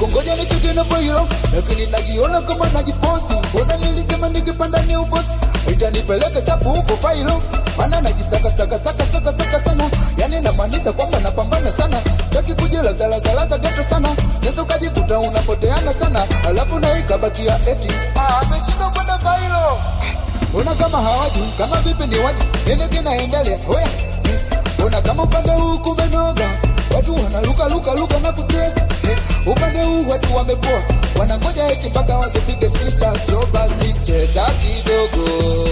Kongoja nifike na boyo, lakini najiona kama najiposti. Mbona nilisema nikipanda ni uposti, itanipeleka chapu huko failo. Mana najisaka sana, yani namaanisha kwamba napambana sana. Taki kujila zala geto sana, neso kajikuta unapoteana sana. Alafu na ikabakia eti ameshinda kwenda failo. Ona kama hawajui, kama vipi ni waju, nene kinaendelea, hoya. Ona kama upande huu kumenoga, watu wanaluka na kucheza. Upande huu watu wamepoa, wanangoja eti mpaka wazipige sisa. So basi cheza kidogo.